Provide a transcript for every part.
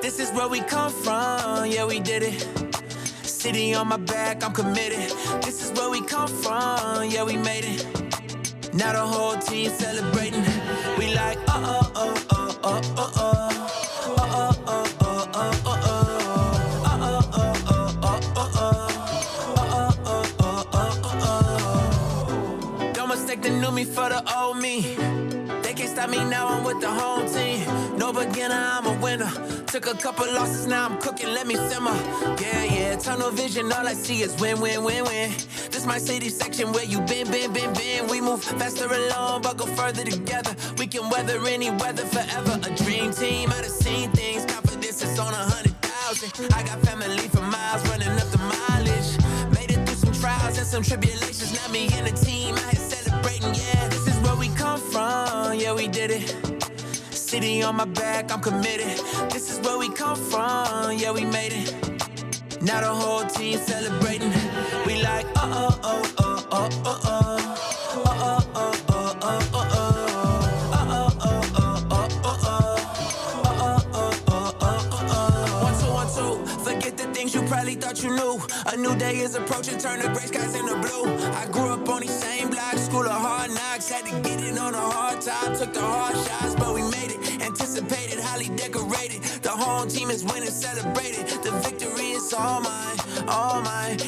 This is where we come from, yeah, we did it. City on my back, I'm committed. This is where we come from, yeah, we made it. Now the whole team celebrating. We like, oh, oh, oh, oh, oh, oh. They knew me for the old me. They can't stop me now, I'm with the home team. No beginner, I'm a winner. Took a couple losses, now I'm cooking, let me simmer. Yeah, yeah, tunnel vision, all I see is win, win, win, win. This my city section where you been. We move faster alone, but go further together. We can weather any weather forever. A dream team, I done seen things. Confidence is on 100,000. I got family for miles, running up the mileage. Made it through some trials and some tribulations. Now me and the team, I had celebrating, yeah. This is where we come from, yeah, we did it. City on my back, I'm committed. This is where we come from, yeah, we made it. Now the whole team celebrating. We like, oh, oh, oh, oh, oh, oh, oh. Probably thought you knew. A new day is approaching, turn the gray skies into blue. I grew up on these same blocks, school of hard knocks. Had to get it on a hard top, took the hard shots, but we made it. Anticipated, highly decorated. The home team is winning, celebrated. The victory is all mine,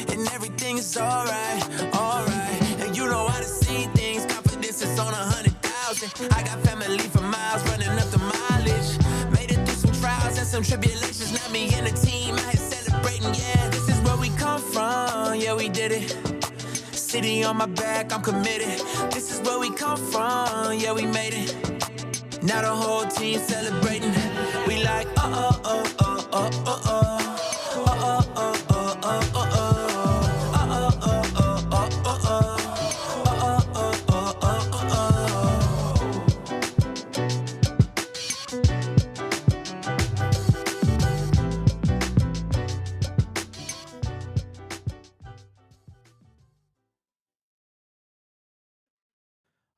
and everything is alright, alright. And you know how to see things, confidence is on 100,000. I got family for miles, running up the mileage. Made it through some trials and some tribulations. Now me and the team, I had celebrating, yeah. This is where we come from, yeah, we did it. City on my back, I'm committed. This is where we come from, yeah, we made it. Now the whole team celebrating. We like, oh, oh, oh, oh, oh, oh, oh.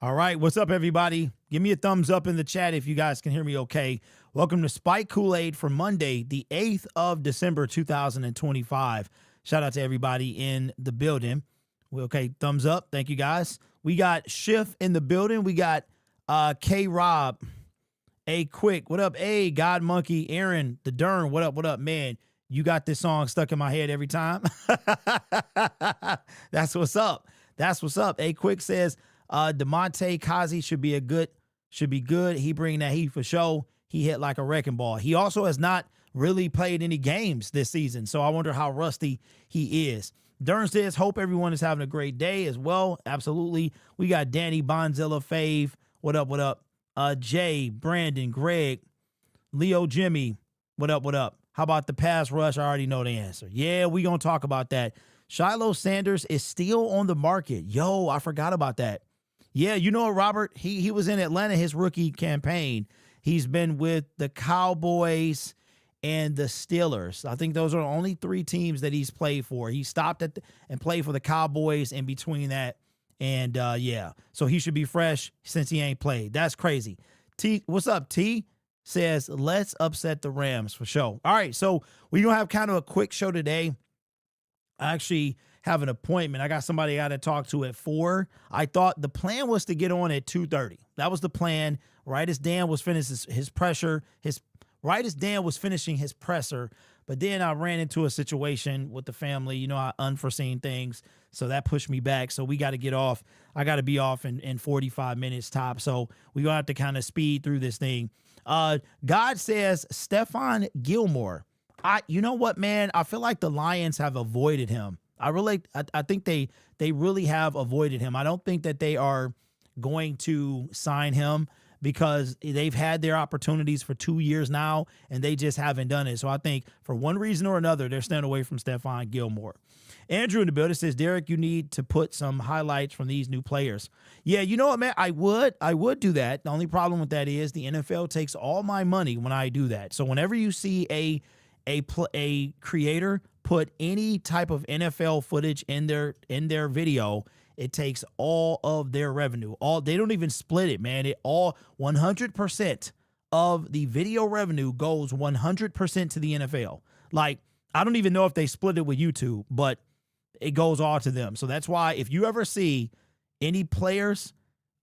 All right, what's up, everybody? Give me a thumbs up in the chat if you guys can hear me okay. Welcome to Spike Kool-Aid for Monday, the 8th of December, 2025. Shout out to everybody in the building. Okay, thumbs up. Thank you, guys. We got Schiff in the building. We got K-Rob, A Quick. What up, A? God Monkey, Aaron, the Dern. What up, man? You got this song stuck in my head every time. That's what's up. That's what's up. A Quick says, DeMonte Kazi should be good. He bring that heat for show. He hit like a wrecking ball. He also has not really played any games this season, so I wonder how rusty he is. Dern says, hope everyone is having a great day as well. Absolutely. We got Danny Bonzilla Fave. What up? Jay, Brandon, Greg, Leo, Jimmy. What up? How about the pass rush? I already know the answer. Yeah, we gonna talk about that. Shiloh Sanders is still on the market. Yo, I forgot about that. Yeah, you know what, Robert? He was in Atlanta his rookie campaign. He's been with the Cowboys and the Steelers. I think those are the only three teams that he's played for. He stopped and played for the Cowboys in between that. And, yeah, so he should be fresh since he ain't played. That's crazy. T, what's up, T? Says, let's upset the Rams for sure. All right, so we're going to have kind of a quick show today. I actually have an appointment. I got somebody I got to talk to at 4. I thought the plan was to get on at 2:30. That was the plan. Right as Dan was finishing his presser, but then I ran into a situation with the family. You know, unforeseen things, so that pushed me back. So we got to get off. I got to be off in 45 minutes top. So we're going to have to kind of speed through this thing. God says Stephon Gilmore. You know what, man? I feel like the Lions have avoided him. I think they really have avoided him. I don't think that they are going to sign him because they've had their opportunities for 2 years now, and they just haven't done it. So I think for one reason or another, they're staying away from Stephon Gilmore. Andrew in the building says, Derek, you need to put some highlights from these new players. Yeah, you know what, man? I would do that. The only problem with that is the NFL takes all my money when I do that. So whenever you see a creator put any type of NFL footage in their video, it takes all of their revenue. They don't even split it, man. It all 100% of the video revenue goes 100% to the NFL. Like, I don't even know if they split it with YouTube, but it goes all to them. So that's why if you ever see any players,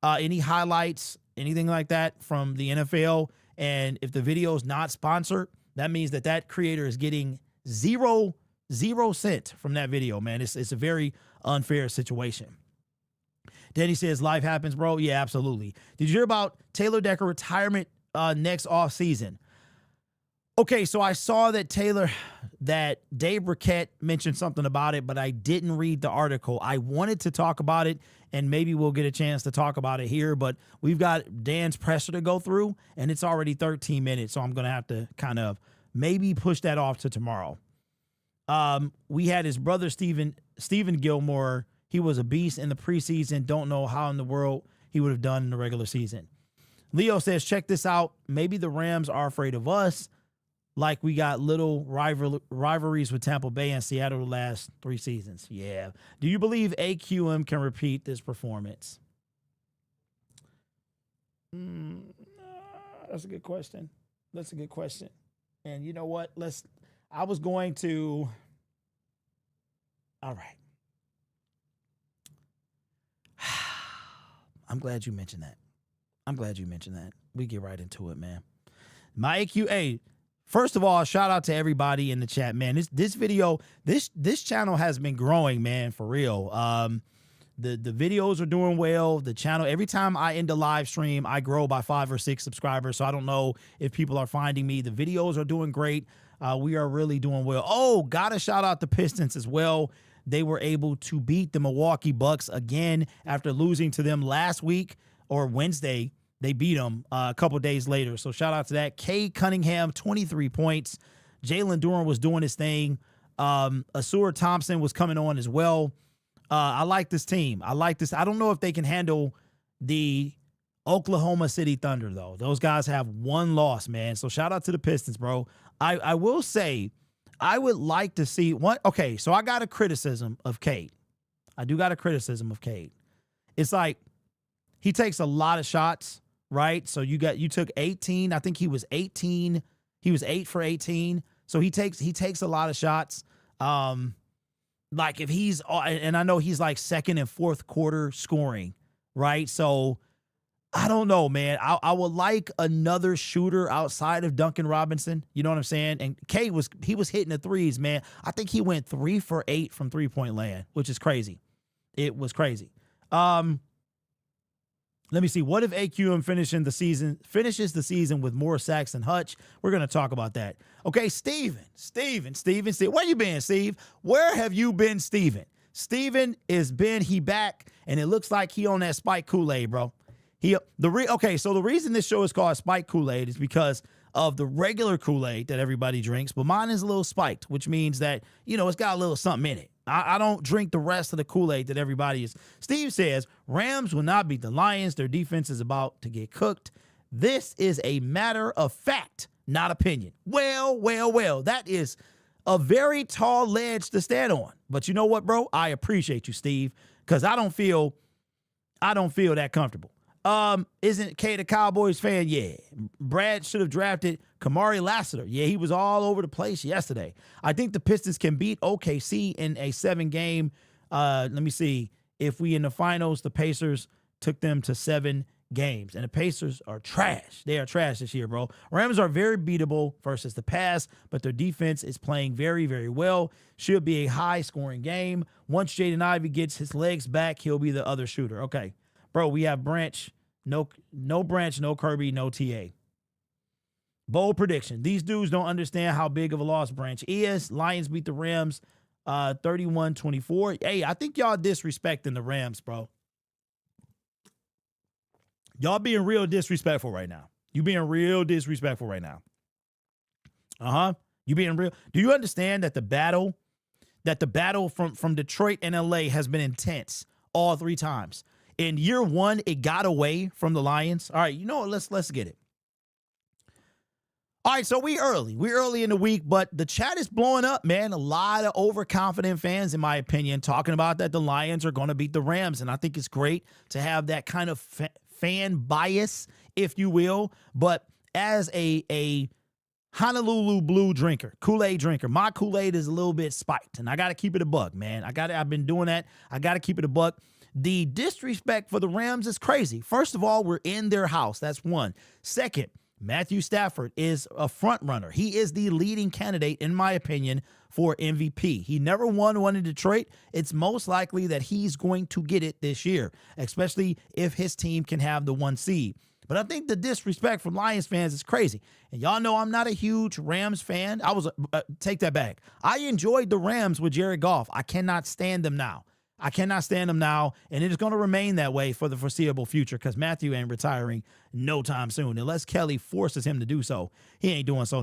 any highlights, anything like that from the NFL, and if the video is not sponsored, that means that creator is getting zero cent from that video, man. It's a very unfair situation. Danny says, life happens, bro. Yeah, absolutely. Did you hear about Taylor Decker retirement next off season? Okay, so I saw that Dave Burkett mentioned something about it, but I didn't read the article. I wanted to talk about it, and maybe we'll get a chance to talk about it here, but we've got Dan's presser to go through, and it's already 13 minutes, so I'm going to have to kind of maybe push that off to tomorrow. We had his brother, Stephen Gilmore. He was a beast in the preseason. Don't know how in the world he would have done in the regular season. Leo says, check this out. Maybe the Rams are afraid of us, like we got little rivalries with Tampa Bay and Seattle the last 3 seasons. Yeah. Do you believe AQM can repeat this performance? That's a good question. And you know what? All right. I'm glad you mentioned that. We get right into it, man. My AQA. First of all, shout out to everybody in the chat, man. This video, this channel has been growing, man, for real. The videos are doing well. The channel, every time I end a live stream, I grow by 5 or 6 subscribers. So I don't know if people are finding me. The videos are doing great. We are really doing well. Oh, gotta shout out the Pistons as well. They were able to beat the Milwaukee Bucks again after losing to them last week or Wednesday. They beat them a couple days later. So shout out to that. Cade Cunningham, 23 points. Jalen Duren was doing his thing. Asura Thompson was coming on as well. I like this team. I don't know if they can handle the Oklahoma City Thunder, though. Those guys have 1 loss, man. So shout out to the Pistons, bro. I will say, I would like to see one. Okay, so I got a criticism of Cade. I do got a criticism of Cade. It's like he takes a lot of shots, right? So you took 18. I think he was 18. He was 8 for 18. So he takes a lot of shots. Like if he's, and I know he's like second and fourth quarter scoring, right? So I don't know, man. I would like another shooter outside of Duncan Robinson. You know what I'm saying? And Cade was hitting the threes, man. I think he went 3 for 8 from 3-point land, which is crazy. It was crazy. Let me see. What if AQM finishes the season with more sacks than Hutch? We're going to talk about that. Okay, Steven. Where you been, Steve? Where have you been, Steven? Steven he back, and it looks like he on that Spike Kool-Aid, bro. So the reason this show is called Spike Kool-Aid is because of the regular Kool-Aid that everybody drinks, but mine is a little spiked, which means that, it's got a little something in it. I don't drink the rest of the Kool-Aid that everybody is. Steve says, Rams will not beat the Lions. Their defense is about to get cooked. This is a matter of fact, not opinion. Well. That is a very tall ledge to stand on. But you know what, bro? I appreciate you, Steve, because I don't feel that comfortable. Isn't Cade a Cowboys fan? Yeah. Brad should have drafted Kamari Lassiter. Yeah, he was all over the place yesterday. I think the Pistons can beat OKC in a 7-game. Let me see. If we in the finals, the Pacers took them to 7 games. And the Pacers are trash. They are trash this year, bro. Rams are very beatable versus the past, but their defense is playing very, very well. Should be a high-scoring game. Once Jaden Ivey gets his legs back, he'll be the other shooter. Okay. Bro, we have Branch. No Branch, no Kirby, no TA. Bold prediction. These dudes don't understand how big of a loss Branch is. Lions beat the Rams 31-24. Hey, I think y'all disrespecting the Rams, bro. Y'all being real disrespectful right now. You being real disrespectful right now. You being real. Do you understand that the battle from Detroit and LA has been intense all 3 times? In year 1, it got away from the Lions. All right, you know what? Let's get it. All right, so we early. We're early in the week, but the chat is blowing up, man. A lot of overconfident fans, in my opinion, talking about that the Lions are going to beat the Rams, and I think it's great to have that kind of fan bias, if you will. But as a Honolulu Blue drinker, Kool-Aid drinker, my Kool-Aid is a little bit spiked, and I got to keep it a buck, man. I've been doing that. I got to keep it a buck. The disrespect for the Rams is crazy. First of all, we're in their house. That's one. Second, Matthew Stafford is a front runner. He is the leading candidate, in my opinion, for MVP. He never won one in Detroit. It's most likely that he's going to get it this year, especially if his team can have the 1 seed. But I think the disrespect from Lions fans is crazy. And y'all know I'm not a huge Rams fan. Take that back. I enjoyed the Rams with Jared Goff. I cannot stand them now. And it is going to remain that way for the foreseeable future because Matthew ain't retiring no time soon. Unless Kelly forces him to do so, he ain't doing so.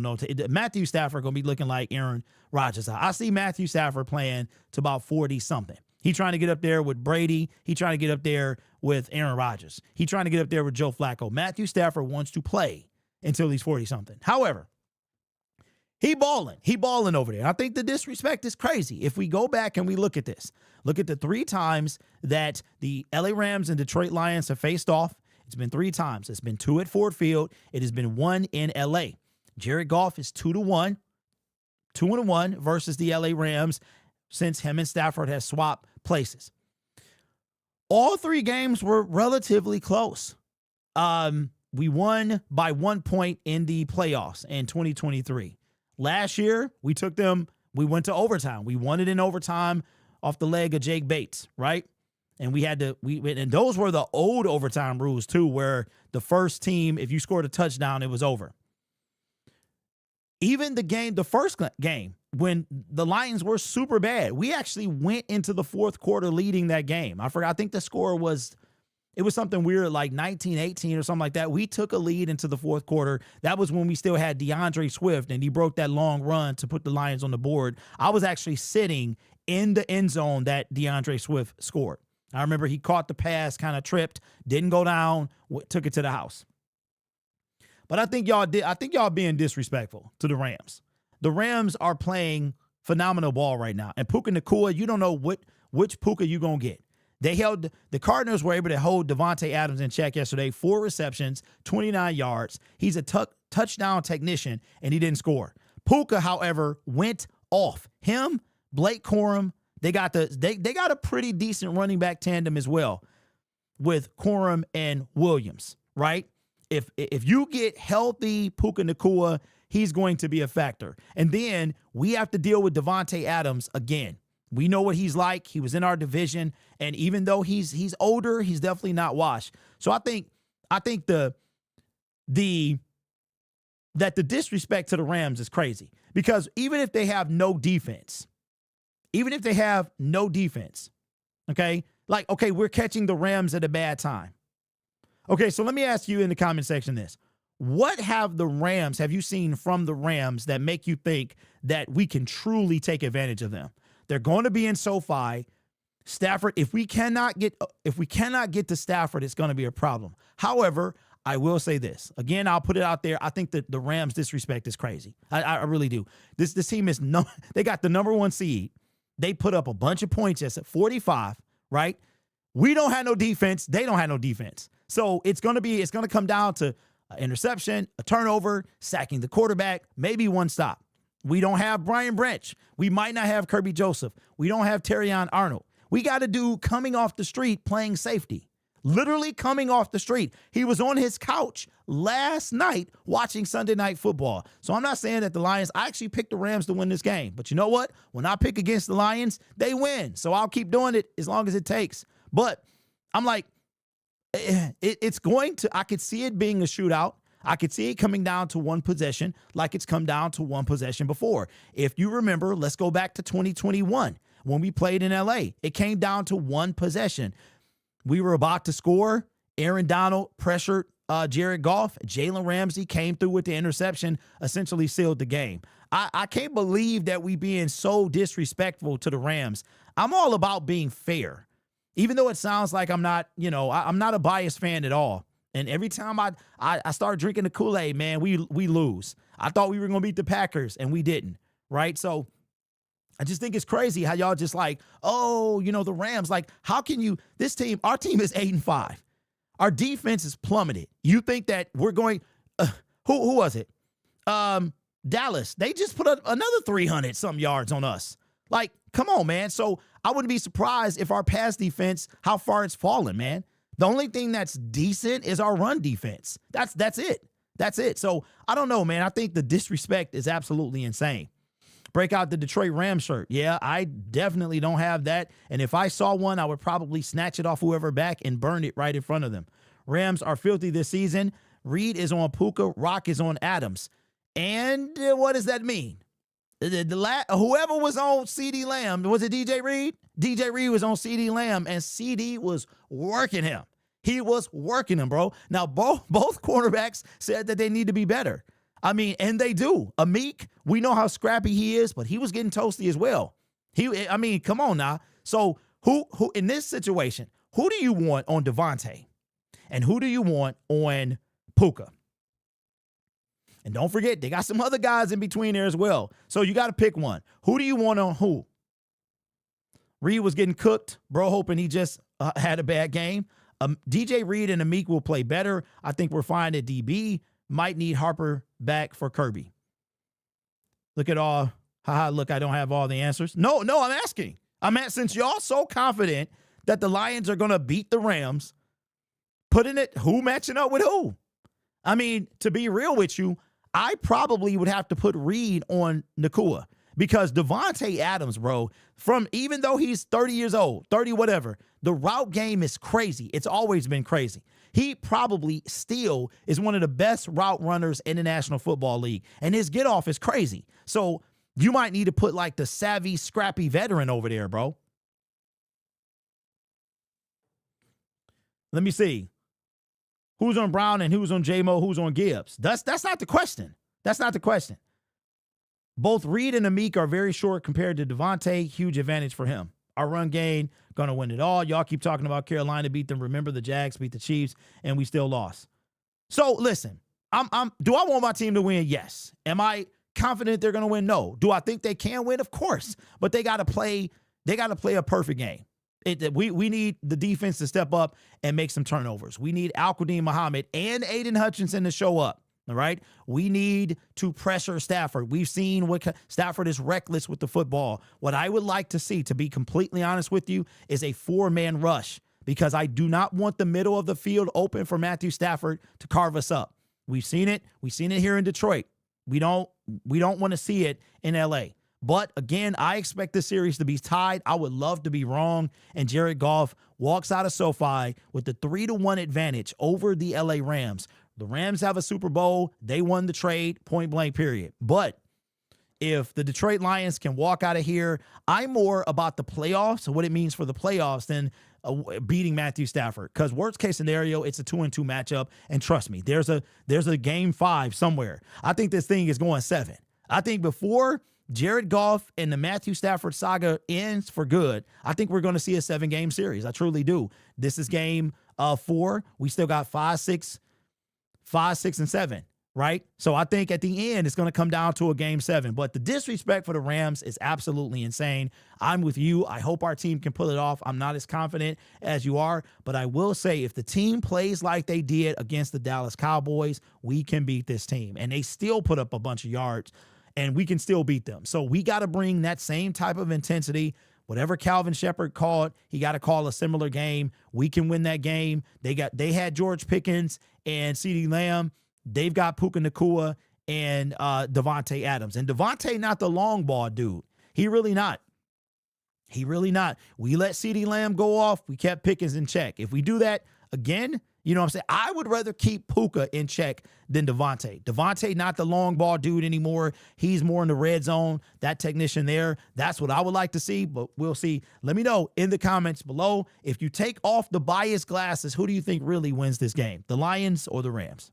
Matthew Stafford going to be looking like Aaron Rodgers. I see Matthew Stafford playing to about 40-something. He trying to get up there with Brady. He trying to get up there with Aaron Rodgers. He trying to get up there with Joe Flacco. Matthew Stafford wants to play until he's 40-something. However, he balling over there. And I think the disrespect is crazy. If we go back and we look at this, look at the 3 times that the LA Rams and Detroit Lions have faced off. It's been 3 times. It's been 2 at Ford Field. It has been 1 in LA. Jared Goff is 2-1 versus the LA Rams since him and Stafford has swapped places. All 3 games were relatively close. We won by 1 point in the playoffs in 2023. Last year, we went to overtime. We won it in overtime off the leg of Jake Bates, right? And and those were the old overtime rules too, where the first team, if you scored a touchdown, it was over. Even the first game, when the Lions were super bad, we actually went into the 4th quarter leading that game. I think the score was something weird like 19-18 or something like that. We took a lead into the 4th quarter. That was when we still had DeAndre Swift, and he broke that long run to put the Lions on the board. I was actually sitting in the end zone that DeAndre Swift scored. I remember he caught the pass, kind of tripped, didn't go down, took it to the house. But I think y'all being disrespectful to the Rams. The Rams are playing phenomenal ball right now. And Puka Nacua, you don't know which Puka you going to get. The Cardinals were able to hold Devontae Adams in check yesterday, 4 receptions, 29 yards. He's a touchdown technician, and he didn't score. Puka, however, went off. Him, Blake Corum, they got a pretty decent running back tandem as well with Corum and Williams, right? If you get healthy Puka Nacua, he's going to be a factor. And then we have to deal with Devontae Adams again. We know what he's like. He was in our division, and even though he's older, he's definitely not washed. So I think that the disrespect to the Rams is crazy because even if they have no defense, okay, we're catching the Rams at a bad time. Okay, so let me ask you in the comment section this. What have you seen from the Rams that make you think that we can truly take advantage of them? They're going to be in SoFi. Stafford, if we cannot get to Stafford, it's going to be a problem. However, I will say this. Again, I'll put it out there. I think that the Rams' disrespect is crazy. I really do. This team they got the number 1 seed. They put up a bunch of points at 45, right? We don't have no defense. They don't have no defense. So it's going to come down to an interception, a turnover, sacking the quarterback, maybe 1 stop. We don't have Brian Branch. We might not have Kirby Joseph. We don't have Terrion Arnold. We got a dude coming off the street playing safety. Literally coming off the street. He was on his couch last night watching Sunday Night Football. So I'm not saying that I actually picked the Rams to win this game. But you know what? When I pick against the Lions, they win. So I'll keep doing it as long as it takes. But I'm like, I could see it being a shootout. I could see it coming down to 1 possession like it's come down to 1 possession before. If you remember, let's go back to 2021 when we played in LA. It came down to 1 possession. We were about to score. Aaron Donald pressured Jared Goff. Jalen Ramsey came through with the interception, essentially sealed the game. I can't believe that we being so disrespectful to the Rams. I'm all about being fair. Even though it sounds like I'm not a biased fan at all. And every time I start drinking the Kool-Aid, man, we lose. I thought we were going to beat the Packers, and we didn't, right? So I just think it's crazy how y'all just like, the Rams. Like, how can you – our team is 8-5. Our defense is plummeted. You think that we're going Who was it? Dallas. They just put up another 300 some yards on us. Like, come on, man. So I wouldn't be surprised if our pass defense, how far it's fallen, man. The only thing that's decent is our run defense. That's it. That's it. So I don't know, man. I think the disrespect is absolutely insane. Break out the Detroit Rams shirt. Yeah, I definitely don't have that. And if I saw one, I would probably snatch it off whoever back and burn it right in front of them. Rams are filthy this season. Reed is on Puka. Rock is on Adams. And what does that mean? Whoever was on CD Lamb, was it DJ Reed? DJ Reed was on CD Lamb, and CD was working him. He was working him, bro. Now, both quarterbacks said that they need to be better. I mean, and they do. Amik, we know how scrappy he is, but he was getting toasty as well. Come on now. So who in this situation, who do you want on Devontae? And who do you want on Puka? And don't forget, they got some other guys in between there as well. So you got to pick one. Who do you want on who? Reed was getting cooked. Bro, hoping he just had a bad game. DJ Reed and Amik will play better. I think we're fine at DB. Might need Harper back for Kirby. Look at all. Look, I don't have all the answers. No, I'm asking. Since y'all so confident that the Lions are going to beat the Rams, putting it, who matching up with who? I mean, to be real with you, I probably would have to put Reed on Nakua because Devontae Adams, bro, even though he's 30 years old, 30 whatever, the route game is crazy. It's always been crazy. He probably still is one of the best route runners in the National Football League, and his get off is crazy. So you might need to put like the savvy, scrappy veteran over there, bro. Let me see. Who's on Brown and who's on J-Mo, who's on Gibbs? That's not the question. That's not the question. Both Reed and Amik are very short compared to Devontae. Huge advantage for him. Our run game, going to win it all. Y'all keep talking about Carolina beat them. Remember the Jags beat the Chiefs, and we still lost. So, listen, do I want my team to win? Yes. Am I confident they're going to win? No. Do I think they can win? Of course. But they got to play a perfect game. We need the defense to step up and make some turnovers. We need Al-Quadin Muhammad and Aiden Hutchinson to show up. All right. We need to pressure Stafford. We've seen what Stafford is reckless with the football. What I would like to see, to be completely honest with you, is a 4-man rush because I do not want the middle of the field open for Matthew Stafford to carve us up. We've seen it. We've seen it here in Detroit. We don't want to see it in LA. But again, I expect this series to be tied. I would love to be wrong. And Jared Goff walks out of SoFi with the 3-1 advantage over the LA Rams. The Rams have a Super Bowl. They won the trade, point blank, period. But if the Detroit Lions can walk out of here, I'm more about the playoffs and what it means for the playoffs than beating Matthew Stafford. Because worst case scenario, it's a 2-2 matchup. And trust me, there's a game 5 somewhere. I think this thing is going 7. I think before Jared Goff and the Matthew Stafford saga ends for good, I think we're going to see a 7-game series. I truly do. This is game 4. We still got 5, 6, and 7, right? So I think at the end, it's going to come down to a game 7. But the disrespect for the Rams is absolutely insane. I'm with you. I hope our team can pull it off. I'm not as confident as you are, but I will say if the team plays like they did against the Dallas Cowboys, we can beat this team. And they still put up a bunch of yards, and we can still beat them. So we got to bring that same type of intensity. Whatever Calvin Shepard called, he got to call a similar game. We can win that game. They had George Pickens and CeeDee Lamb. They've got Puka Nacua and Devontae Adams. And Devontae not the long ball dude. He really not. We let CeeDee Lamb go off. We kept Pickens in check. If we do that again, you know what I'm saying? I would rather keep Puka in check than Devontae. Devontae not the long ball dude anymore. He's more in the red zone. That technician there, that's what I would like to see, but we'll see. Let me know in the comments below. If you take off the biased glasses, who do you think really wins this game? The Lions or the Rams?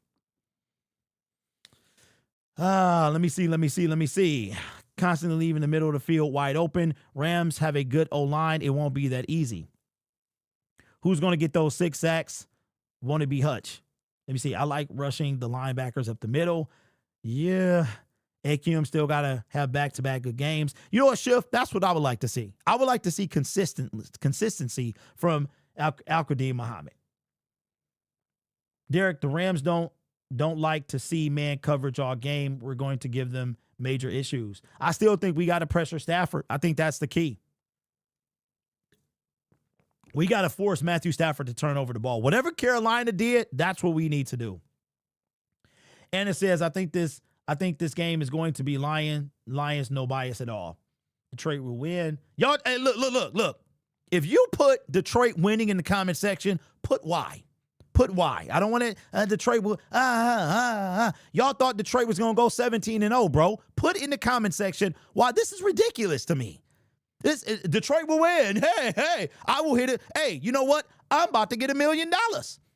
Let me see. Constantly leaving the middle of the field wide open. Rams have a good O-line. It won't be that easy. Who's going to get those 6 sacks? Want to be Hutch. Let me see. I like rushing the linebackers up the middle. Yeah. Akiem still got to have back-to-back good games. You know what, Schiff? That's what I would like to see. I would like to see consistency from Al-Quadin Muhammad. Derek, the Rams don't don't like to see man coverage all game. We're going to give them major issues. I still think we got to pressure Stafford. I think that's the key. We got to force Matthew Stafford to turn over the ball. Whatever Carolina did, that's what we need to do. And it says, I think this game is going to be Lions, no bias at all. Detroit will win. Y'all, hey, look. If you put Detroit winning in the comment section, put why. Put why. I don't want to, Detroit will, Y'all thought Detroit was going to go 17-0, bro. Put in the comment section why this is ridiculous to me. Detroit will win. Hey, I will hit it. Hey, you know what? I'm about to get $1 million.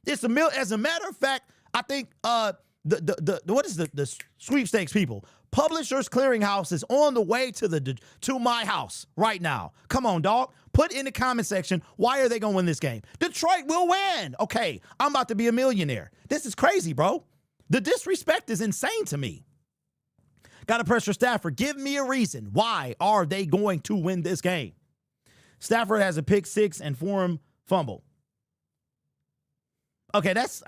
It's as a matter of fact, I think what is the sweepstakes people? Publishers Clearinghouse is on the way to my house right now. Come on, dog. Put in the comment section, why are they going to win this game? Detroit will win. Okay, I'm about to be a millionaire. This is crazy, bro. The disrespect is insane to me. Got to pressure Stafford. Give me a reason. Why are they going to win this game? Stafford has a pick 6 and form fumble. Okay, that's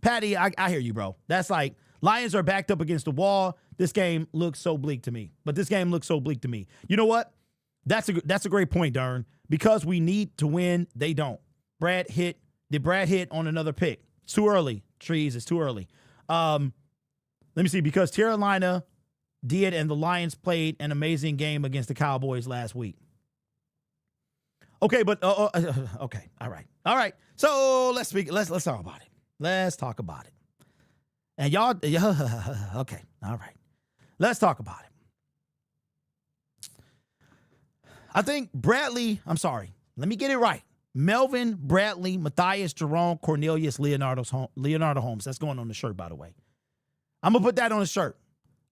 Patty, I hear you, bro. That's like Lions are backed up against the wall. This game looks so bleak to me. You know what? That's a great point, Dern. Because we need to win, they don't. Did Brad hit on another pick? It's too early. Trees, it's too early. Let me see. Because Carolina did and the Lions played an amazing game against the Cowboys last week. Okay, but okay. All right. So let's talk about it. Let's talk about it. And y'all, okay. All right. Let's talk about it. I think let me get it right. Melvin, Bradley, Matthias, Jerome, Cornelius, Leonardo Holmes. That's going on the shirt, by the way. I'm going to put that on the shirt.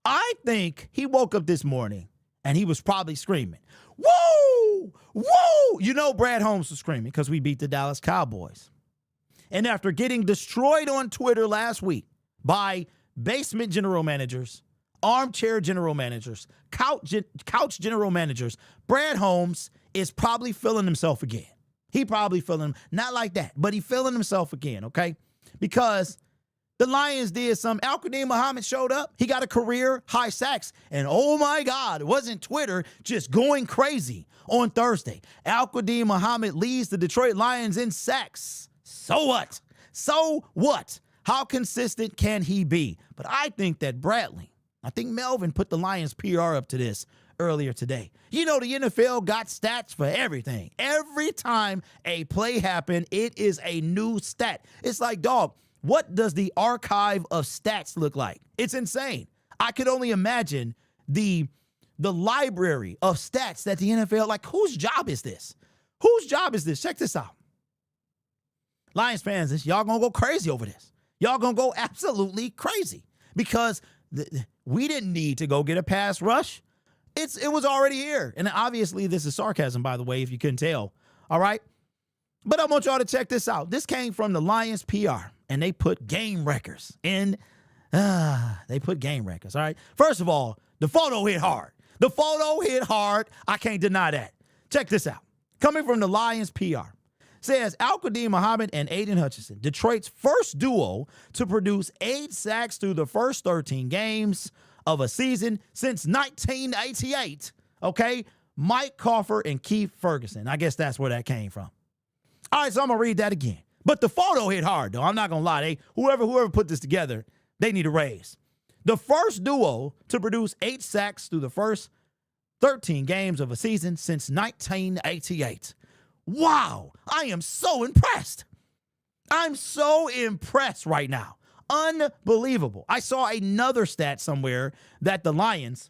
I think he woke up this morning and he was probably screaming, woo, woo. You know Brad Holmes was screaming because we beat the Dallas Cowboys. And after getting destroyed on Twitter last week by basement general managers, armchair general managers, couch general managers, Brad Holmes is probably feeling himself again. He probably feeling, not like that, but he feeling himself again, okay? Because the Lions did some. Al-Qadim Muhammad showed up. He got a career high sacks. And oh my God, it wasn't Twitter just going crazy on Thursday. Al-Qadim Muhammad leads the Detroit Lions in sacks. So what? So what? How consistent can he be? But I think that Melvin put the Lions PR up to this earlier today. You know, the NFL got stats for everything. Every time a play happened, it is a new stat. It's like, dog, what does the archive of stats look like? It's insane. I could only imagine the library of stats that the NFL, like, whose job is this? Whose job is this? Check this out. Lions fans, y'all gonna go crazy over this. Y'all gonna go absolutely crazy because we didn't need to go get a pass rush. It was already here. And obviously this is sarcasm, by the way, if you couldn't tell. All right. But I want y'all to check this out. This came from the Lions PR and they put game records in. They put game records. All right. First of all, the photo hit hard. I can't deny that. Check this out. Coming from the Lions PR. Says Al-Qadim Muhammad and Aiden Hutchinson, Detroit's first duo to produce 8 sacks through the first 13 games of a season since 1988. Okay, Mike Coffer and Keith Ferguson. I guess that's where that came from. All right, so I'm gonna read that again. But the photo hit hard, though. I'm not gonna lie. Whoever put this together, they need a raise. The first duo to produce 8 sacks through the first 13 games of a season since 1988. Wow, I am so impressed. I'm so impressed right now. Unbelievable. I saw another stat somewhere that the Lions,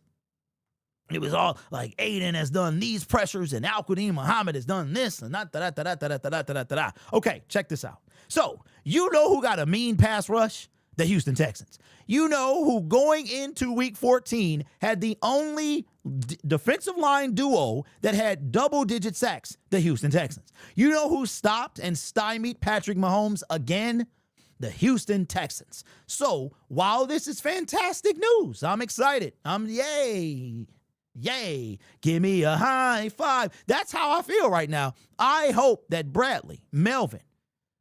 it was all like Aiden has done these pressures and Al-Qadim Muhammad has done this and da-da-da-da-da-da-da-da-da. Okay, check this out. So, you know who got a mean pass rush? The Houston Texans. You know who going into week 14 had the only defensive line duo that had double-digit sacks? The Houston Texans. You know who stopped and stymied Patrick Mahomes again? The Houston Texans. So, while this is fantastic news, I'm excited. Yay. Give me a high five. That's how I feel right now. I hope that Bradley, Melvin,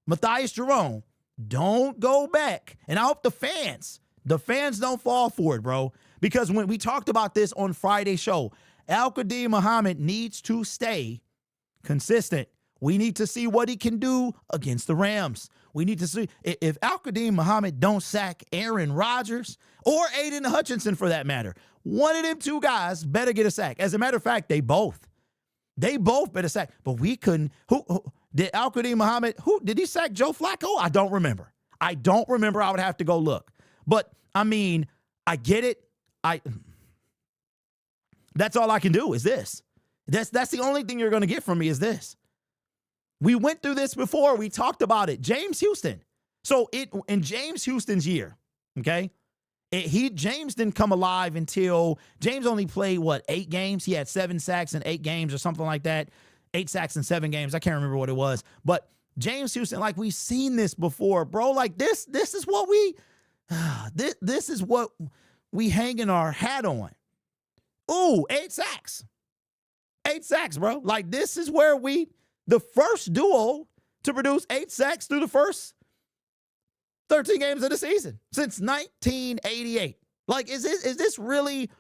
Matthias Jerome, Don't go back. And I hope the fans don't fall for it, bro. Because when we talked about this on Friday's show, Al-Qadim Muhammad needs to stay consistent. We need to see what he can do against the Rams. We need to see if Al-Qadim Muhammad don't sack Aaron Rodgers or Aiden Hutchinson for that matter. One of them two guys better get a sack. As a matter of fact, they both better sack. But we couldn't. Who did Al-Qadim Muhammad? Who did he sack? Joe Flacco? I don't remember. I would have to go look. But I mean, I get it. That's all I can do is this. That's the only thing you're going to get from me is this. We went through this before. We talked about it. James Houston. So in James Houston's year, okay, James didn't come alive until James only played 8 games. He had 7 sacks in 8 games or something like that. 8 sacks in 7 games. I can't remember what it was. But James Houston, like we've seen this before, bro. Like this is what this is what we hanging our hat on. Ooh, 8 sacks. 8 sacks, bro. Like this is where the first duo to produce 8 sacks through the first 13 games of the season since 1988. Like, is this really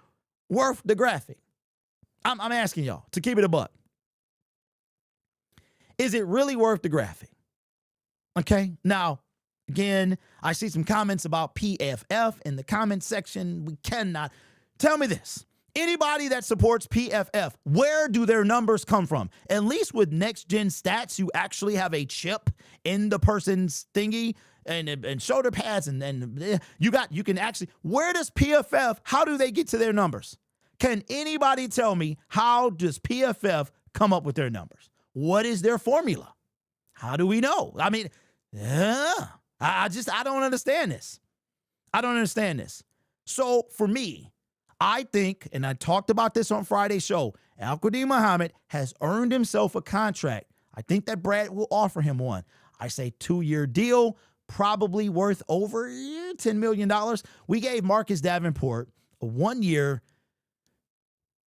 worth the graphic? I'm asking y'all to keep it a buck. Is it really worth the graphic? Okay. Now, again, I see some comments about PFF in the comment section. We cannot. Tell me this. Anybody that supports PFF, where do their numbers come from? At least with Next Gen Stats, you actually have a chip in the person's thingy and shoulder pads, and you can actually, where does PFF, how do they get to their numbers? Can anybody tell me how does PFF come up with their numbers? What is their formula? How do we know? I mean, I don't understand this. I don't understand this. So for me, I think, and I talked about this on Friday's show, Al-Qadim Muhammad has earned himself a contract. I think that Brad will offer him one. I say 2-year deal, probably worth over $10 million. We gave Marcus Davenport a 1-year,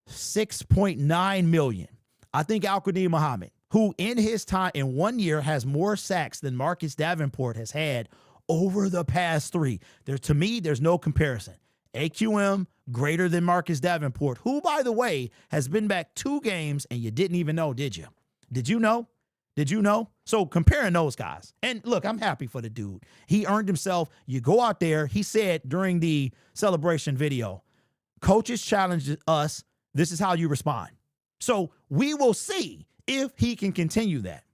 $6.9 million. I think Al-Qadim Muhammad, who in his time in 1 year has more sacks than Marcus Davenport has had over the past 3. To me, there's no comparison. AQM greater than Marcus Davenport, who, by the way, has been back 2 games, and you didn't even know, did you? Did you know? Did you know? So comparing those guys. And look, I'm happy for the dude. He earned himself. You go out there. He said during the celebration video, coaches challenged us. This is how you respond. So we will see if he can continue that.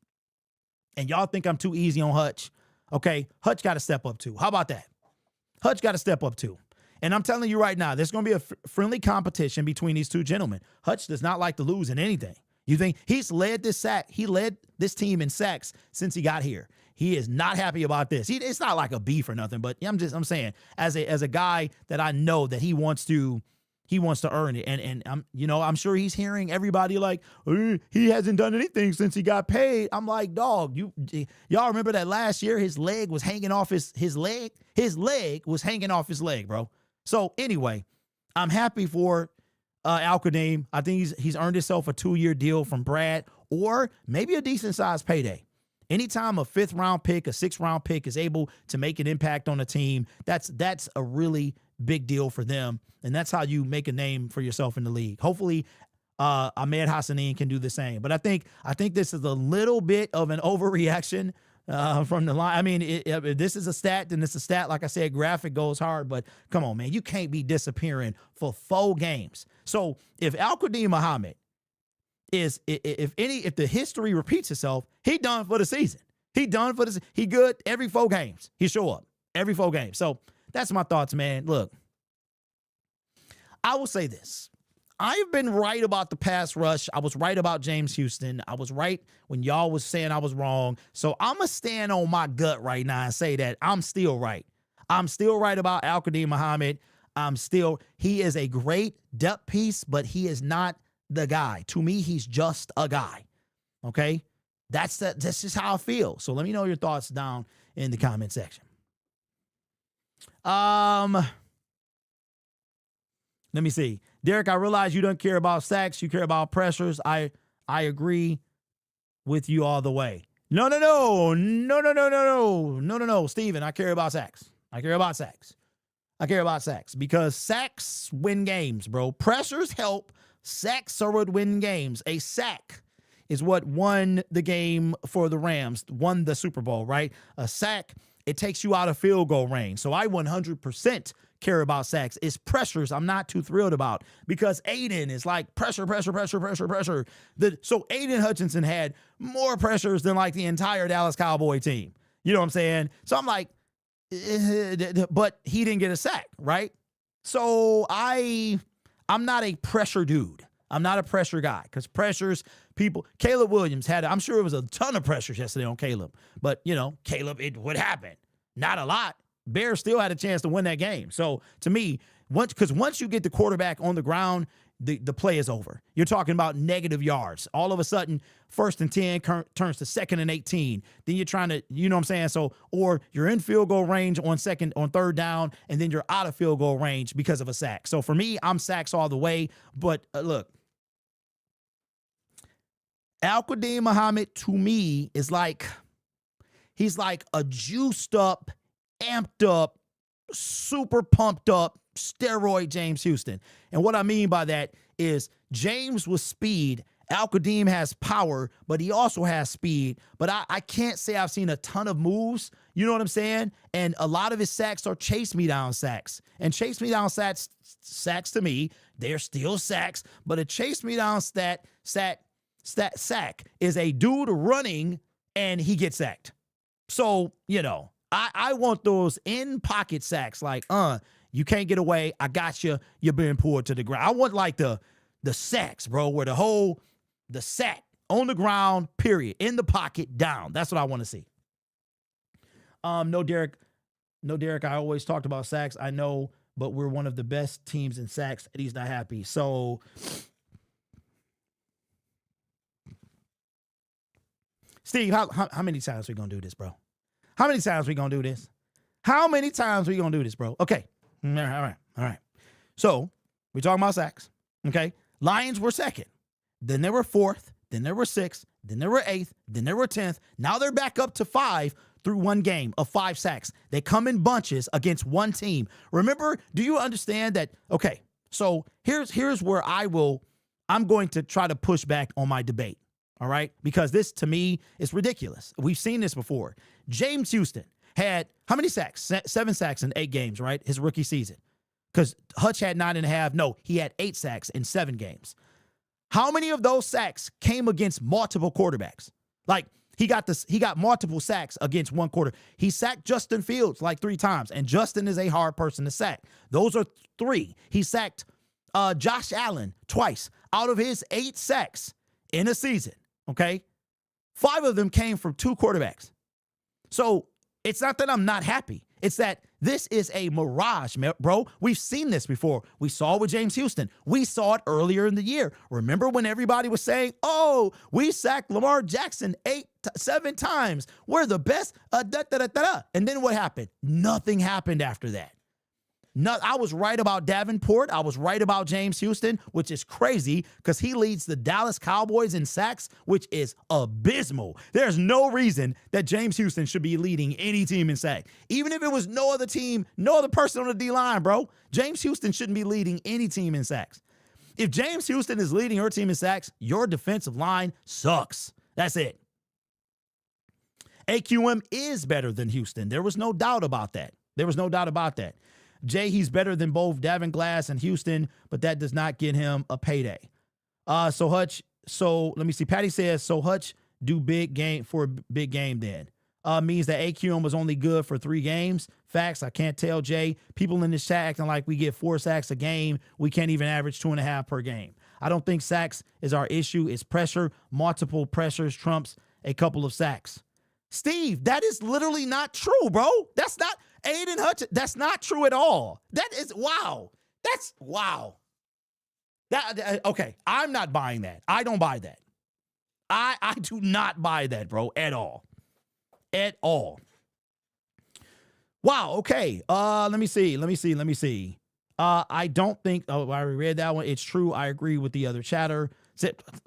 And y'all think I'm too easy on Hutch. Okay, Hutch got to step up too. How about that? Hutch got to step up too. And I'm telling you right now, there's going to be a friendly competition between these two gentlemen. Hutch does not like to lose in anything. You think he's led this team in sacks since he got here. He is not happy about this. It's not like a beef or nothing, but I'm saying as a guy that I know that he wants to earn it. And I'm sure he's hearing everybody like, he hasn't done anything since he got paid. I'm like, dog, y'all remember that last year his leg was hanging off his leg? His leg was hanging off his leg, bro. So anyway, I'm happy for Al-Qadim. I think he's earned himself a 2-year deal from Brad, or maybe a decent sized payday. Anytime a 5th round pick, a 6th round pick is able to make an impact on a team, that's a really big deal for them. And that's how you make a name for yourself in the league. Hopefully, Ahmed Hassanin can do the same. But I think this is a little bit of an overreaction from the line. I mean, if this is a stat, then it's a stat. Like I said, graphic goes hard. But come on, man, you can't be disappearing for 4 games. So if Al-Qadim Muhammad if the history repeats itself, he done for the season. He good every 4 games. He show up every 4 games. So that's my thoughts, man. Look, I will say this. I've been right about the pass rush. I was right about James Houston. I was right when y'all was saying I was wrong. So I'm going to stand on my gut right now and say that I'm still right. I'm still right about Al-Qadim Muhammad. He is a great depth piece, but he is not the guy. To me, he's just a guy. Okay? That's just how I feel. So let me know your thoughts down in the comment section. Let me see. Derek, I realize you don't care about sacks. You care about pressures. I agree with you all the way. No, no, no, no, no, no, no, no, no, no, no, Steven, I care about sacks. I care about sacks. I care about sacks because sacks win games, bro. Pressures help. Sacks are what win games. A sack is what won the game for the Rams, won the Super Bowl, right? A sack, it takes you out of field goal range. So I 100% care about sacks. It's pressures I'm not too thrilled about because Aiden is like pressure. So Aiden Hutchinson had more pressures than like the entire Dallas Cowboy team. You know what I'm saying? So I'm like, but he didn't get a sack, right? So I'm not a pressure dude. I'm not a pressure guy because pressures people. Caleb Williams I'm sure it was a ton of pressures yesterday on Caleb, but Caleb, what happened? Not a lot. Bears still had a chance to win that game. So to me, once you get the quarterback on the ground, the play is over. You're talking about negative yards. All of a sudden, 1st and 10 turns to 2nd and 18. Then you're trying to, you know what I'm saying? So, or you're in field goal range on 3rd down, and then you're out of field goal range because of a sack. So for me, I'm sacks all the way. But look, Al-Qadim Muhammad to me is he's like a juiced up, amped up, super pumped up steroid James Houston. And what I mean by that is James with speed. Al-Qadim has power, but he also has speed. But I can't say I've seen a ton of moves. You know what I'm saying? And a lot of his sacks are chase me down sacks. And chase me down sacks to me, they're still sacks. But a chase me down sack is a dude running and he gets sacked. So, I want those in pocket sacks you can't get away. I got you. You're being pulled to the ground. I want like the sacks, bro, where the sack on the ground, period, in the pocket, down. That's what I want to see. No, Derek, I always talked about sacks. I know, but we're one of the best teams in sacks. And he's not happy. So Steve, how many times we gonna do this, bro? How many times we gonna do this? How many times we gonna do this, bro? Okay. All right. So we're talking about sacks. Okay. Lions were 2nd. Then they were 4th. Then they were 6th. Then they were 8th. Then they were 10th. Now they're back up to 5 through one game of 5 sacks. They come in bunches against one team. Remember, do you understand that? Okay. So here's where I'm going to try to push back on my debate. All right. Because this to me is ridiculous. We've seen this before. James Houston had how many sacks? 7 sacks in 8 games, right? His rookie season. Because Hutch had 9.5. No, he had 8 sacks in 7 games. How many of those sacks came against multiple quarterbacks? Like he got multiple sacks against one quarter. He sacked Justin Fields like 3 times, and Justin is a hard person to sack. Those are 3. He sacked Josh Allen twice out of his 8 sacks in a season. Okay, 5 of them came from 2 quarterbacks. So it's not that I'm not happy. It's that this is a mirage, bro. We've seen this before. We saw it with James Houston. We saw it earlier in the year. Remember when everybody was saying, oh, we sacked Lamar Jackson 7 times. We're the best. And then what happened? Nothing happened after that. I was right about Davenport. I was right about James Houston, which is crazy because he leads the Dallas Cowboys in sacks, which is abysmal. There's no reason that James Houston should be leading any team in sacks. Even if it was no other team, no other person on the D-line, bro. James Houston shouldn't be leading any team in sacks. If James Houston is leading your team in sacks, your defensive line sucks. That's it. AQM is better than Houston. There was no doubt about that. Jay, he's better than both Davin Glass and Houston, but that does not get him a payday. So let me see. Patty says, so Hutch do big game for a big game then. Means that AQM was only good for 3 games. Facts, I can't tell, Jay. People in this chat acting like we get 4 sacks a game. We can't even average 2.5 per game. I don't think sacks is our issue. It's pressure. Multiple pressures trumps a couple of sacks. Steve, that is literally not true, bro. That's not Aiden Hutchinson. That's not true at all. That is wow. That's wow. Okay, I'm not buying that. I don't buy that. I do not buy that, bro, at all. At all. Wow, okay. Let me see. I don't think I read that one. It's true. I agree with the other chatter.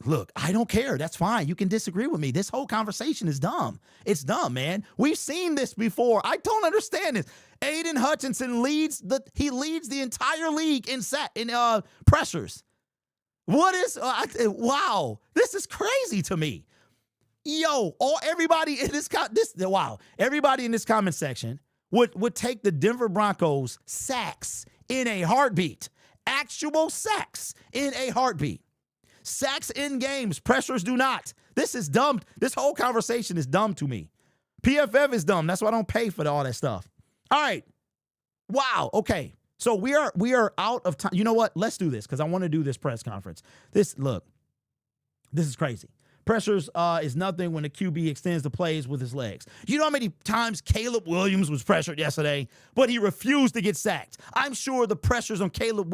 Look, I don't care. That's fine. You can disagree with me. This whole conversation is dumb. It's dumb, man. We've seen this before. I don't understand this. Aiden Hutchinson leads the entire league in pressures. What is wow? This is crazy to me. Yo, everybody in this everybody in this comment section would take the Denver Broncos sacks in a heartbeat. Actual sacks in a heartbeat. Sacks in games, pressures do not. This is dumb. This whole conversation is dumb to me. PFF is dumb. That's why I don't pay for all that stuff. All right. Wow. Okay. So we are out of time. You know what? Let's do this because I want to do this press conference. This is crazy. Pressures is nothing when the QB extends the plays with his legs. You know how many times Caleb Williams was pressured yesterday, but he refused to get sacked? I'm sure the pressures on Caleb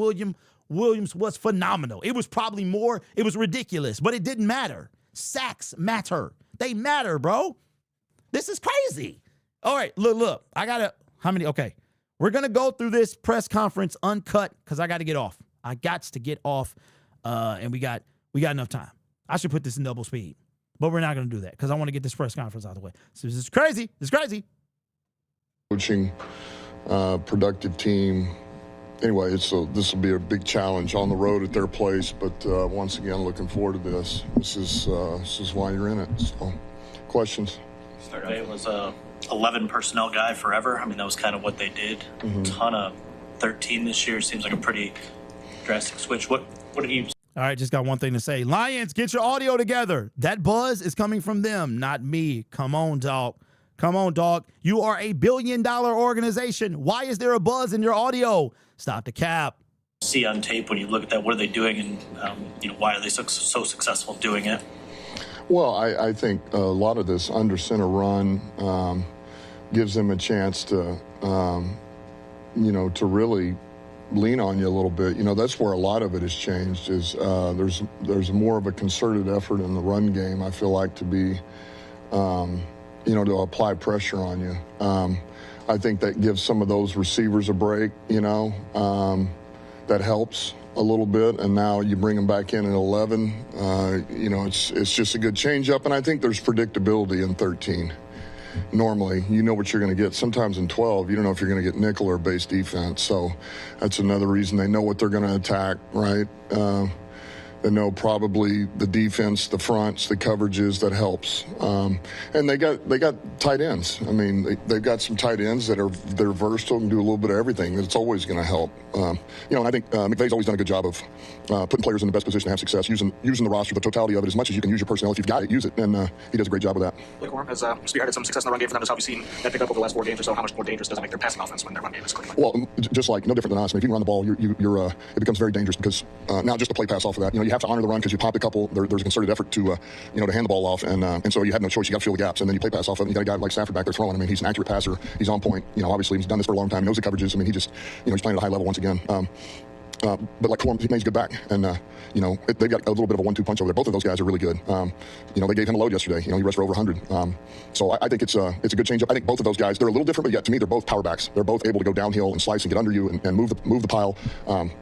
Williams was phenomenal. It was probably more. It was ridiculous, but it didn't matter. Sacks matter. They matter, bro. This is crazy. All right, look. Okay. We're going to go through this press conference uncut because I got to get off. And we got enough time. I should put this in double speed, but we're not going to do that because I want to get this press conference out of the way. So this is crazy. It's crazy. Coaching, productive team. Anyway, this will be a big challenge on the road at their place. But once again, looking forward to this. This is why you're in it. So, questions? It was a 11 personnel guy forever. I mean, that was kind of what they did. Ton of 13 this year. Seems like a pretty drastic switch. What did he? All right, just got one thing to say. Lions, get your audio together. That buzz is coming from them, not me. Come on, dog. You are a $1 billion organization. Why is there a buzz in your audio? Stop the cap. See on tape when you look at that, what are they doing, and why are they so successful doing it? Well, I think a lot of this under center run gives them a chance to, to really lean on you a little bit. That's where a lot of it has changed is there's more of a concerted effort in the run game, I feel like, to be, to apply pressure on you. I think that gives some of those receivers a break, that helps a little bit. And now you bring them back in at 11. It's just a good change up. And I think there's predictability in 13. Normally, you know what you're going to get. Sometimes in 12, you don't know if you're going to get nickel or base defense. So that's another reason they know what they're going to attack, right? They know probably the defense, the fronts, the coverages. That helps. And they got tight ends. I mean, they've got some tight ends they're versatile and do a little bit of everything. It's always going to help. And I think McVay's always done a good job of putting players in the best position to have success, using the roster, the totality of it, as much as you can use your personnel. If you've got it, use it. And he does a great job with that. Kool has spearheaded some success in the run game for them. Just how we've seen that pick up over the last 4 games or so. How much more dangerous does it make their passing offense when their run game is clicking? Well, just like no different than us. I mean, if you can run the ball, it becomes very dangerous because now just to play pass off of that, you have to honor the run because you pop a couple. There's a concerted effort to hand the ball off, and so you have no choice. You got to fill the gaps, and then you play pass off of it. You got a guy like Stafford back there throwing. I mean, he's an accurate passer. He's on point. Obviously he's done this for a long time. He knows the coverages. I mean, he's playing at a high level once again. But like Kool, he's good back, and they've got a little bit of a 1-2 punch over there. Both of those guys are really good. They gave him a load yesterday. He rushed for over 100. So I think it's a good change up. I think both of those guys, they're a little different, but yet to me they're both power backs. They're both able to go downhill and slice and get under you and move the pile.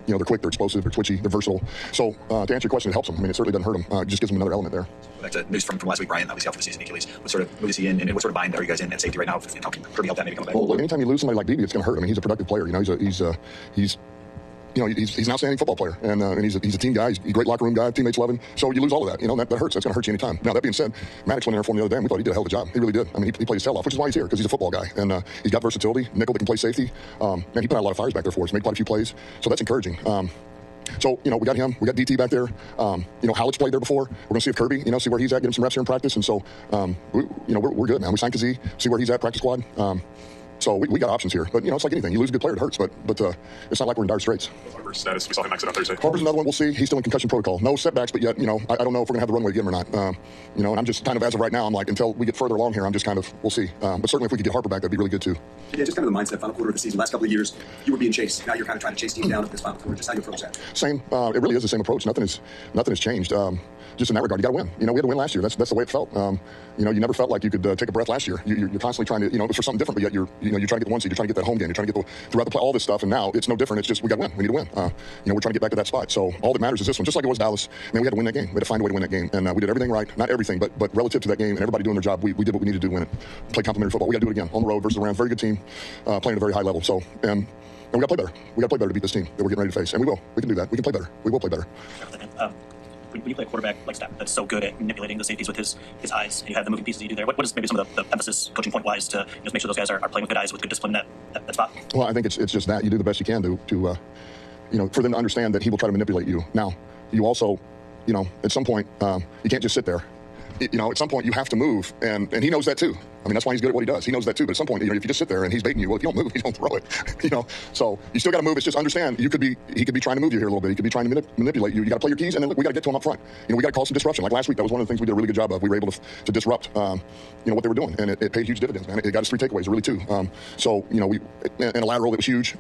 They're quick, they're explosive, they're twitchy, they're versatile. So to answer your question, it helps them. I mean, it certainly doesn't hurt them. It just gives them another element there. Back to news from last week, Brian, obviously out for the season, Achilles. What sort of move is he in, and what sort of bind are you guys in at safety right now? How can Kirby help that maybe come back? Well, look, anytime you lose somebody like BB, it's going to hurt. I mean, he's a productive player. He's an outstanding football player, and he's a team guy. He's a great locker room guy. Teammates love him. So you lose all of that. That hurts. That's going to hurt you anytime. Now, that being said, Maddox went in there for him the other day, and we thought he did a hell of a job. He really did. I mean, he played his tail off, which is why he's here, because he's a football guy. And he's got versatility. Nickel that can play safety. Man, he put out a lot of fires back there for us. Made quite a few plays. So that's encouraging. So, we got him. We got DT back there. Hallett's played there before. We're going to see if Kirby, see where he's at, get him some reps here in practice. And so, we're good, man. We signed Kazee, see where he's at, practice squad. So we got options here. But, it's like anything. You lose a good player, it hurts. But it's not like we're in dire straits. Harper's status, we saw him exit on Thursday. Harper's another one. We'll see. He's still in concussion protocol. No setbacks, but yet, I don't know if we're going to have the runway to get him or not. And I'm just kind of, as of right now, I'm like, until we get further along here, I'm just kind of, we'll see. But certainly if we could get Harper back, that'd be really good too. Yeah, just kind of the mindset, final quarter of the season, last couple of years, you were being chased. Now you're kind of trying to chase teams down at this final quarter. Just how you approach that? Same. It really is the same approach. Nothing has changed. just in that regard, you got to win. We had to win last year. That's the way it felt. You never felt like you could take a breath last year. You're constantly trying to, for something different, but yet you're trying to get the one seed. You're trying to get that home game. You're trying to get throughout the play, all this stuff. And now it's no different. It's just we got to win. We need to win. We're trying to get back to that spot. So all that matters is this one. Just like it was Dallas. We had to win that game. We had to find a way to win that game, and we did everything right. Not everything, but relative to that game and everybody doing their job, we did what we needed to do to win it. Play complimentary football. We got to do it again on the road versus the Rams. Very good team, playing at a very high level. So and we got to play better. We got to play better to beat this team that we're getting ready to face, and we will. We can do that. We can play better. We will play better. When you play a quarterback like Stafford that's so good at manipulating the safeties with his eyes, and you have the moving pieces you do there, what is maybe some of the emphasis coaching point wise to just make sure those guys are playing with good eyes, with good discipline in that spot? Well, I think it's just that you do the best you can to for them to understand that he will try to manipulate you. Now, you also, at some point, you can't just sit there. At some point you have to move, and he knows that too. I mean, that's why he's good at what he does. He knows that too. But at some point, if you just sit there and he's baiting you, well, if you don't move, he don't throw it. So you still got to move. It's just understand he could be trying to move you here a little bit. He could be trying to manipulate you. You got to play your keys, and then we got to get to him up front. We got to cause some disruption. Like last week, that was one of the things we did a really good job of. We were able to disrupt, what they were doing, and it paid huge dividends, man. It got us 3 takeaways, really 2. We in a lateral, it was huge.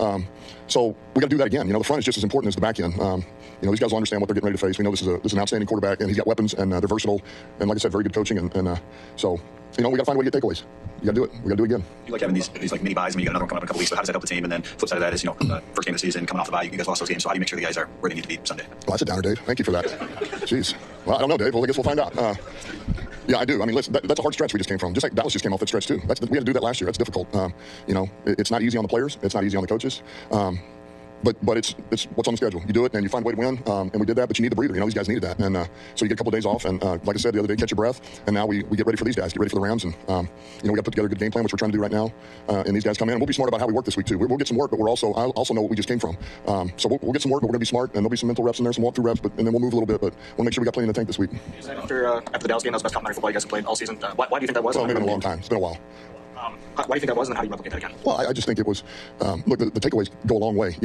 So we got to do that again. The front is just as important as the back end. These guys will understand what they're getting ready to face. We know this is an outstanding quarterback, and he's got weapons, and they're versatile, and like I said, very good coaching, so we got to find a way to get takeaways. You got to do it. We got to do it again. You like having these like mini buys. I mean, you got another one coming up in a couple weeks. So how does that help the team? And then flip side of that is, first game of the season, coming off the bye, you guys lost those games. So how do you make sure the guys are where they need to be Sunday? Well, that's a downer, Dave. Thank you for that. Jeez. Well, I don't know, Dave. Well, I guess we'll find out. Yeah, I do. I mean, listen, that's a hard stretch we just came from. Just like Dallas just came off that stretch too. We had to do that last year. That's difficult. It's not easy on the players. It's not easy on the coaches. But it's what's on the schedule. You do it and you find a way to win, and we did that. But you need the breather. These guys needed that, and so you get a couple of days off. And like I said the other day, catch your breath. And now we get ready for these guys. Get ready for the Rams, and we got to put together a good game plan, which we're trying to do right now. And these guys come in. And we'll be smart about how we work this week too. We'll get some work, but I also know what we just came from. So we'll get some work, but we're gonna be smart, and there'll be some mental reps in there, some walkthrough reps, and then we'll move a little bit. But we'll make sure we got plenty in the tank this week. After the Dallas game, that was the best complimentary football you guys have played all season. Why do you think that was? Well, maybe in a long time. It's been a while. Why do you think that was, and how do you replicate that again? Well, I just think it was, look, the takeaways go a long way.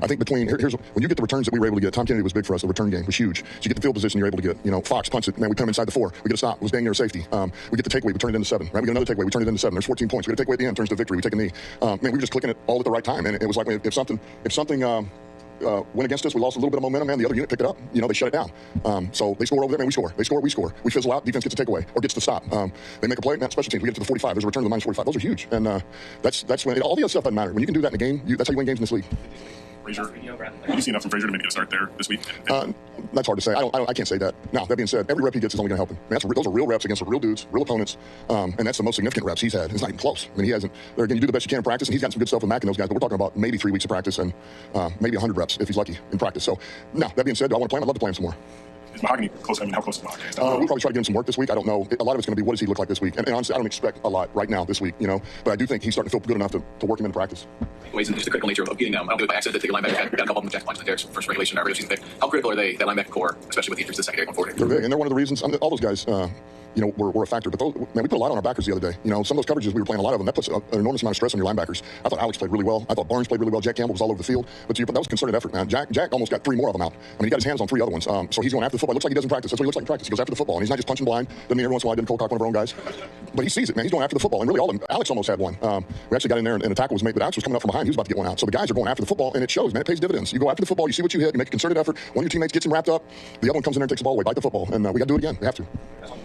I think here's when you get the returns that we were able to get. Tom Kennedy was big for us. The return game was huge. So you get the field position, you're able to get. Fox punts it, man. We put him inside the 4. We get a stop. It was dang near safety. We get the takeaway. We turn it into 7. Right? We get another takeaway. We turn it into 7. There's 14 points. We get a takeaway at the end. Turns to victory. We take a knee. Man, we were just clicking it all at the right time, and it was like if something went against us, we lost a little bit of momentum, man. The other unit picked it up. They shut it down. So they score over there, man. We score. They score. We score. We fizzle out. Defense gets a takeaway or gets the stop. They make a play. Man, special teams. We get to the 45. There's a return to the minus 45. Those are huge. And that's when all the other stuff doesn't matter. When you can do that in a game, that's how you win games in this league. Frazier, have you seen enough from Frazier to maybe get a start there this week? That's hard to say. I can't say that. Now, that being said, every rep he gets is only going to help him. Man, those are real reps against real dudes, real opponents, and that's the most significant reps he's had. It's not even close. I mean, he hasn't. Again, you do the best you can in practice, and he's got some good stuff with Mac and those guys, but we're talking about maybe 3 weeks of practice and maybe 100 reps if he's lucky in practice. So, now, that being said, do I want to play him? I'd love to play him some more. Is Mahogany close? I mean, how close is Mahogany? We'll probably try to get him some work this week. I don't know. A lot of it's going to be what does he look like this week. And honestly, I don't expect a lot right now this week, But I do think he's starting to feel good enough to work him in practice. Ways and just the critical nature of getting them. I don't do it by accident. They take a linebacker. Got a couple of them jack punch in their first regulation, regular season pick. How critical are they, that linebacker core, especially with the injuries to the secondary going forward? They're big, and they're one of the reasons. All those guys, were a factor. But we put a lot on our backers the other day. Some of those coverages we were playing a lot of them. That puts an enormous amount of stress on your linebackers. I thought Alex played really well. I thought Barnes played really well. Jack Campbell was all over the field. But that was a concerted effort, man. Jack almost got 3 more of them out. I mean, he got his hands on 3 other ones. So he's going after the football. It looks like he does in practice. That's what he looks like in practice. He goes after the football, and he's not just punching blind. Doesn't mean every once in a while he didn't cold cock one of our own guys. But he sees it, man. He's going after the football. And really, all of them. Alex almost had one. We actually got in there, and a tackle was made, but Alex was coming up from behind. He was about to get one out. So the guys are going after the football, and it shows, man. It pays dividends. You go after the football. You see what you hit. You make a concerted effort. One of your teammates gets him wrapped up. The other one comes in there and takes the ball away. Bite the football, and we got to do it again. We have to.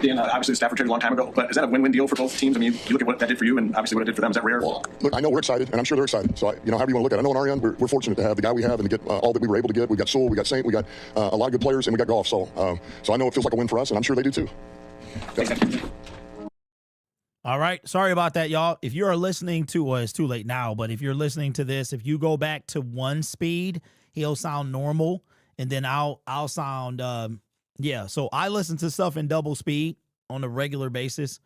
Dan, obviously Stafford traded a long time ago, but is that a win-win deal for both teams? I mean, you look at what that did for you, and obviously what it did for them. Is that rare? Well, look, I know we're excited, and I'm sure they're excited. So, however you want to look at it. I know on our end, we're fortunate to have the guy we have and to get all that we were able to get. We got Soul, we got Saint, we got a lot of good players, and we got golf. So I know it feels like a win for us, and I'm sure they do too. All right. Sorry about that, y'all. If you're listening to it's too late now, but if you're listening to this, if you go back to 1 speed, he'll sound normal, and then I'll sound so I listen to stuff in double speed on a regular basis.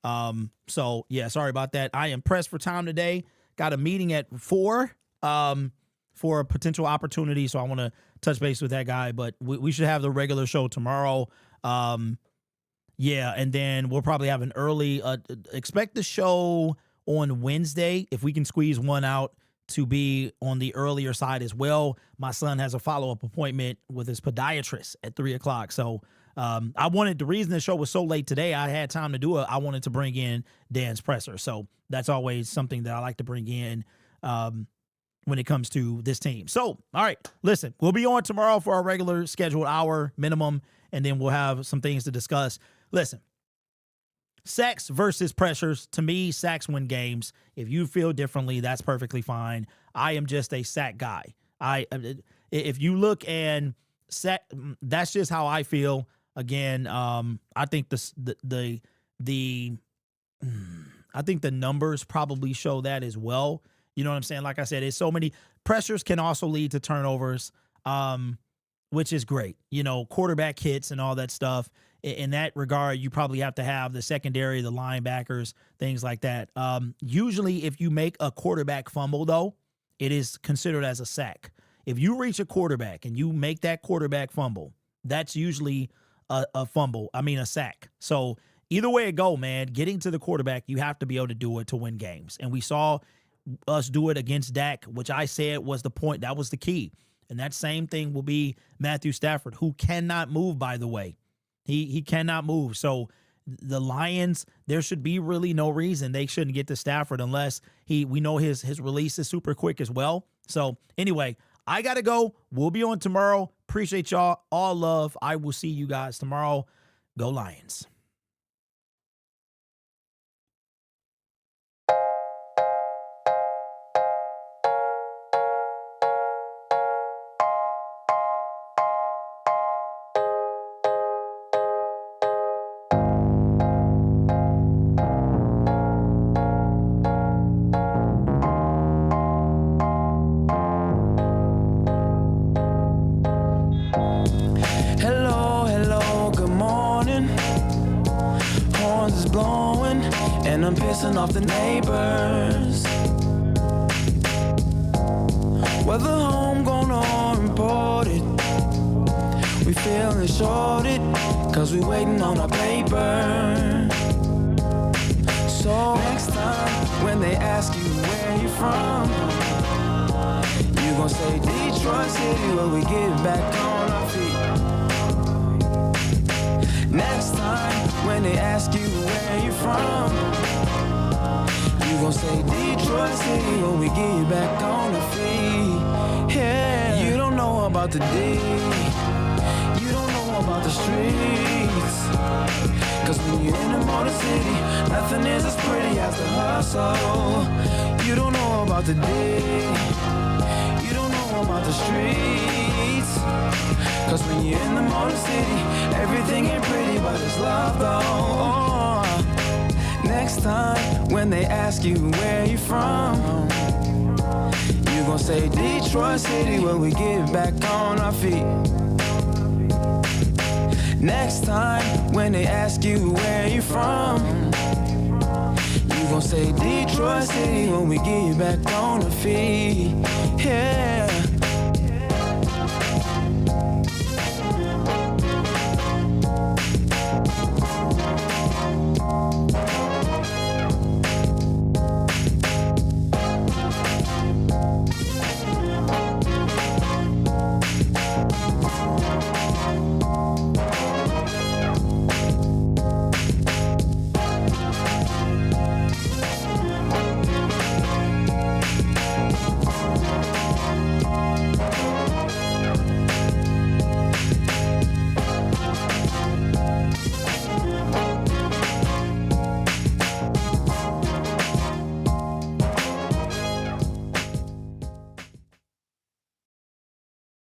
So yeah, sorry about that. I am pressed for time today. Got a meeting at 4 for a potential opportunity, so I want to touch base with that guy, but we should have the regular show tomorrow. Yeah, and then we'll probably have an early expect the show on Wednesday if we can squeeze one out to be on the earlier side as well. My son has a follow-up appointment with his podiatrist at 3:00. So I wanted, the reason the show was so late today, I had time to do it. I wanted to bring in Dan's presser. So that's always something that I like to bring in when it comes to this team. So, all right, listen, we'll be on tomorrow for our regular scheduled hour minimum, and then we'll have some things to discuss. Listen, sacks versus pressures. To me, sacks win games. If you feel differently, that's perfectly fine. I am just a sack guy. If you look and sack, that's just how I feel. Again, I think I think the numbers probably show that as well. You know what I'm saying? Like I said, it's so many pressures can also lead to turnovers, which is great. You know, quarterback hits and all that stuff. In that regard, you probably have to have the secondary, the linebackers, things like that. Usually, if you make a quarterback fumble, though, it is considered as a sack. If you reach a quarterback and you make that quarterback fumble, that's usually a fumble. I mean, a sack. So either way it go, man, getting to the quarterback, you have to be able to do it to win games. And we saw us do it against Dak, which I said was the point. That was the key. And that same thing will be Matthew Stafford, who cannot move, by the way. He cannot move. So the Lions, there should be really no reason they shouldn't get to Stafford unless we know his release is super quick as well. So anyway, I got to go. We'll be on tomorrow. Appreciate y'all. All love. I will see you guys tomorrow. Go Lions. And I'm pissing off the neighbors. Whether homegrown or imported, we feeling shorted, cause we waiting on our paper. So next time, when they ask you where you from, you gon' say Detroit City, where we get back on our feet. Next time, when they ask you where you from, you gon' say Detroit City when we get back on the feet. Yeah, you don't know about the D, you don't know about the streets. Cause when you're in the Motor City, nothing is as pretty as the hustle. You don't know about the D, you don't know about the streets. Cause when you're in the Motor City, everything ain't pretty but it's love though. Next time, when they ask you where you from, you gon' say Detroit City when we get back on our feet. Next time, when they ask you where you from, you gon' say Detroit City when we get back on our feet.